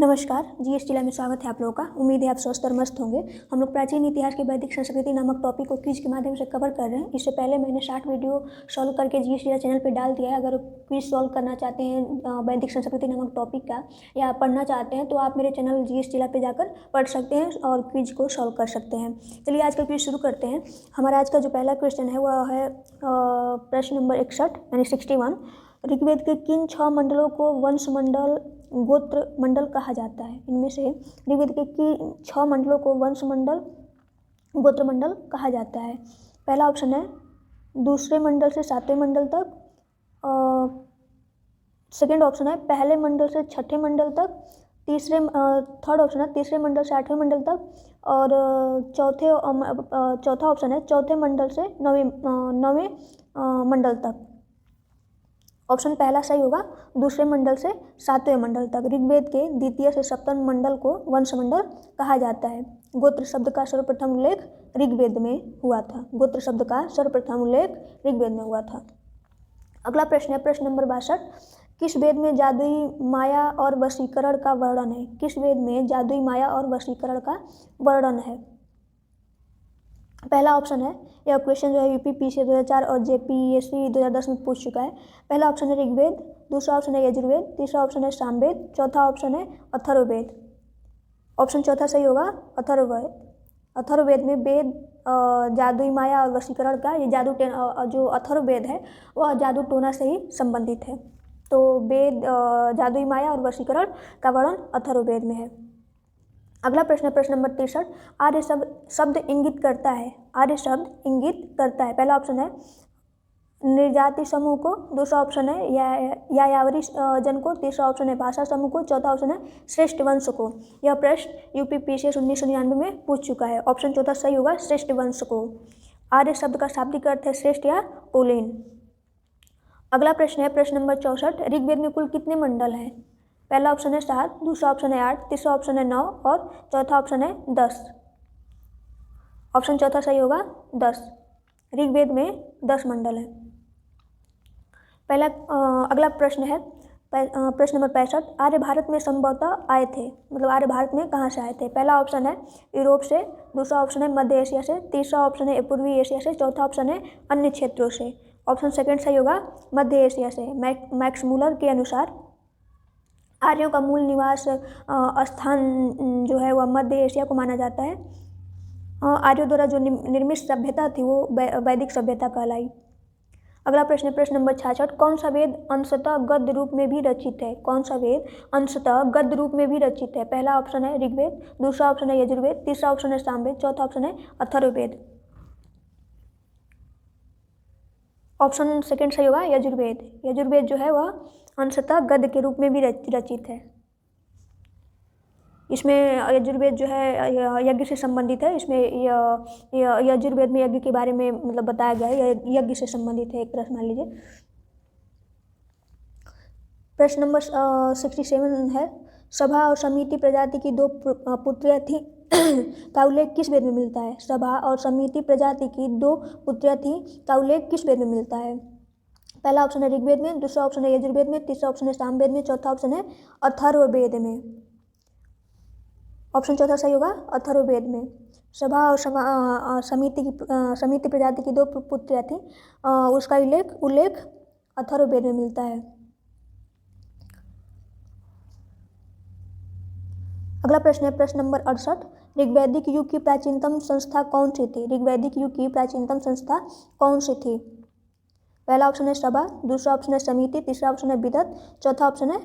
नमस्कार, जीएस जिला में स्वागत है आप लोगों का। उम्मीद है आप स्वस्थ और मस्त होंगे। हम लोग प्राचीन इतिहास की वैदिक संस्कृति नामक टॉपिक को क्विज के माध्यम से कवर कर रहे हैं। इससे पहले मैंने 60 वीडियो सॉल्व करके जीएस जिला चैनल पे डाल दिया है। अगर क्विज सॉल्व करना चाहते हैं वैदिक संस्कृति नामक टॉपिक का या पढ़ना चाहते हैं तो आप मेरे चैनल जीएस जिला पे जाकर पढ़ सकते हैं और क्विज को सॉल्व कर सकते हैं। चलिए आज का क्विज शुरू करते हैं। हमारा आज का जो पहला क्वेश्चन है वह है प्रश्न नंबर 61 यानी 61। ऋग्वेद के किन 6 मंडलों को वंश मंडल गोत्र मंडल कहा जाता है? इनमें से ऋग्वेद के किन 6 मंडलों को वंश मंडल गोत्र मंडल कहा जाता है? पहला ऑप्शन है दूसरे मंडल से 7वें मंडल तक। सेकेंड ऑप्शन है पहले मंडल से 6ठे मंडल तक। थर्ड ऑप्शन है तीसरे मंडल से 8वें मंडल तक। और चौथा ऑप्शन है चौथे मंडल से 9वें मंडल तक। ऑप्शन पहला सही होगा, दूसरे मंडल से 7वें मंडल तक। ऋग्वेद के द्वितीय से सप्तम मंडल को वंश मंडल कहा जाता है। गोत्र शब्द का सर्वप्रथम उल्लेख ऋग्वेद में हुआ था। गोत्र शब्द का सर्वप्रथम उल्लेख ऋग्वेद में हुआ था। अगला प्रश्न है प्रश्न नंबर 62। किस वेद में जादुई माया और वशीकरण का वर्णन है? किस वेद में जादुई माया और वशीकरण का वर्णन है? पहला ऑप्शन है, यह क्वेश्चन जो है यूपीपीसी 2004 और जेपीएससी 2010 में पूछ चुका है। पहला ऑप्शन है ऋग्वेद, दूसरा ऑप्शन है यजुर्वेद, तीसरा ऑप्शन है सामवेद, चौथा ऑप्शन है अथर्ववेद। ऑप्शन चौथा सही होगा, अथर्ववेद। अथर्ववेद में वेद जादुई माया और वशीकरण का ये जो अथर्ववेद है वह जादू टोना से ही संबंधित है। तो वेद जादुई माया और वशीकरण का वर्णन अथर्ववेद में है। अगला प्रश्न है प्रश्न नंबर 63। आर्य शब्द इंगित करता है। आर्य शब्द इंगित करता है। पहला ऑप्शन है निर्जाति समूह को, दूसरा ऑप्शन है यायावरी जन को, तीसरा ऑप्शन है भाषा समूह को, चौथा ऑप्शन है श्रेष्ठ वंश को। यह प्रश्न यूपीपीसीएस 1999 में पूछ चुका है। ऑप्शन चौथा सही होगा, श्रेष्ठ वंश को। आर्य शब्द का शाब्दिक अर्थ है श्रेष्ठ या कुलीन। अगला प्रश्न है प्रश्न नंबर 64। ऋग्वेद में कुल कितने मंडल हैं? पहला ऑप्शन है 7, दूसरा ऑप्शन है 8, तीसरा ऑप्शन है 9 और चौथा ऑप्शन है 10। ऑप्शन चौथा सही होगा, 10। ऋग्वेद में 10 मंडल है। अगला प्रश्न है प्रश्न नंबर 65। आर्य भारत में संभवतः आए थे, मतलब आर्य भारत में कहाँ से आए थे? पहला ऑप्शन है यूरोप से, दूसरा ऑप्शन है मध्य एशिया से, तीसरा ऑप्शन है पूर्वी एशिया से, चौथा ऑप्शन है अन्य क्षेत्रों से। ऑप्शन सेकंड सही होगा, मध्य एशिया से। मैक्स मूलर के अनुसार आर्यों का मूल निवास स्थान जो है वह मध्य एशिया को माना जाता है। आर्यों द्वारा जो निर्मित सभ्यता थी वो वैदिक सभ्यता कहलाई। अगला प्रश्न है प्रश्न नंबर 66। कौन सा वेद अंशतः गद्य रूप में भी रचित है? कौन सा वेद अंशतः गद्य रूप में भी रचित है? पहला ऑप्शन है ऋग्वेद, दूसरा ऑप्शन है यजुर्वेद, तीसरा ऑप्शन है सामवेद, चौथा ऑप्शन है अथर्ववेद। ऑप्शन सेकंड सही होगा, यजुर्वेद। यजुर्वेद जो है वह अंशतः गद्य के रूप में भी रचित है। इसमें यजुर्वेद जो है यज्ञ से संबंधित है। इसमें यजुर्वेद में यज्ञ के बारे में मतलब बताया गया है, यज्ञ से संबंधित है। एक प्रश्न मान लीजिए प्रश्न नंबर 67 है। सभा और समिति प्रजाति की 2 पुत्रियां थी का उल्लेख किस वेद में मिलता है? सभा और समिति प्रजाति की 2 पुत्रियां थी का उल्लेख किस वेद में मिलता है? पहला ऑप्शन है ऋग्वेद में, दूसरा ऑप्शन है यजुर्वेद में, तीसरा ऑप्शन है सामवेद में, चौथा ऑप्शन है अथर्ववेद में। ऑप्शन चौथा सही होगा, अथर्ववेद में। सभा और समिति प्रजाति की 2 पुत्रियां थी, उसका उल्लेख अथर्ववेद में मिलता है। अगला प्रश्न है प्रश्न नंबर 68। ऋग्वैदिक युग की प्राचीनतम संस्था कौन सी थी? ऋग्वैदिक युग की प्राचीनतम संस्था कौन सी थी? पहला ऑप्शन है सभा, दूसरा ऑप्शन है समिति, तीसरा ऑप्शन है विदत, चौथा ऑप्शन है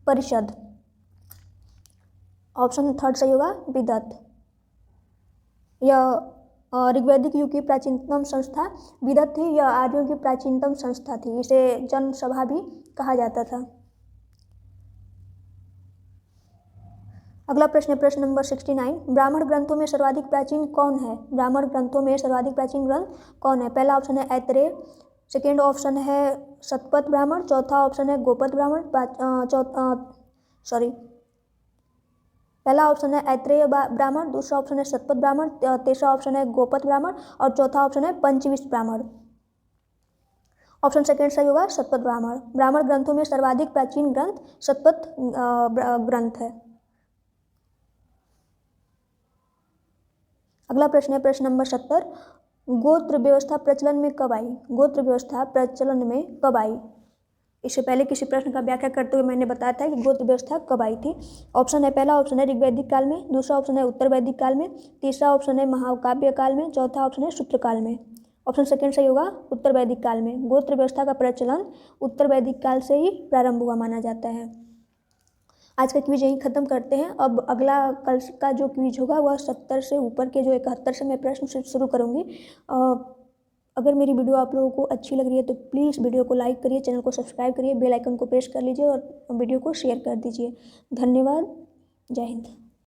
परिषद। ऑप्शन थर्ड सही होगा, विदत। यह ऋग्वैदिक युग की प्राचीनतम संस्था विदत थी। यह आर्यों की प्राचीनतम संस्था थी। इसे जनसभा भी कहा जाता था। अगला प्रश्न है प्रश्न नंबर 69। ब्राह्मण ग्रंथों में सर्वाधिक प्राचीन कौन है? ब्राह्मण ग्रंथों में सर्वाधिक प्राचीन ग्रंथ कौन है? पहला ऑप्शन है ऐतरेय, सेकेंड ऑप्शन है शतपथ ब्राह्मण, चौथा ऑप्शन है गोपद ब्राह्मण, पहला ऑप्शन है ऐतरेय ब्राह्मण, दूसरा ऑप्शन है शतपथ ब्राह्मण, तीसरा ऑप्शन है गोपद ब्राह्मण और चौथा ऑप्शन है पंचविंश ब्राह्मण। ऑप्शन सेकेंड सही होगा, शतपथ ब्राह्मण। ब्राह्मण ग्रंथों में सर्वाधिक प्राचीन ग्रंथ शतपथ ग्रंथ है। अगला प्रश्न है प्रश्न नंबर 70, गोत्र व्यवस्था प्रचलन में कब आई? गोत्र व्यवस्था प्रचलन में कब आई? इससे पहले किसी प्रश्न का व्याख्या करते हुए मैंने बताया था कि गोत्र व्यवस्था कब आई थी। ऑप्शन है, पहला ऑप्शन है ऋग्वैदिक काल में, दूसरा ऑप्शन है उत्तर वैदिक काल में, तीसरा ऑप्शन है महाकाव्य काल में, चौथा ऑप्शन है सूत्र काल में। ऑप्शन सेकंड सही होगा, उत्तर वैदिक काल में। गोत्र व्यवस्था का प्रचलन उत्तर वैदिक काल से ही प्रारंभ हुआ माना जाता है। आज का क्विज यहीं ख़त्म करते हैं। अब अगला कल का जो क्विज होगा वह 70 से ऊपर के जो 71 से मैं प्रश्न से शुरू करूँगी। अगर मेरी वीडियो आप लोगों को अच्छी लग रही है तो प्लीज़ वीडियो को लाइक करिए, चैनल को सब्सक्राइब करिए, बेल आइकन को प्रेस कर लीजिए और वीडियो को शेयर कर दीजिए। धन्यवाद। जय हिंद।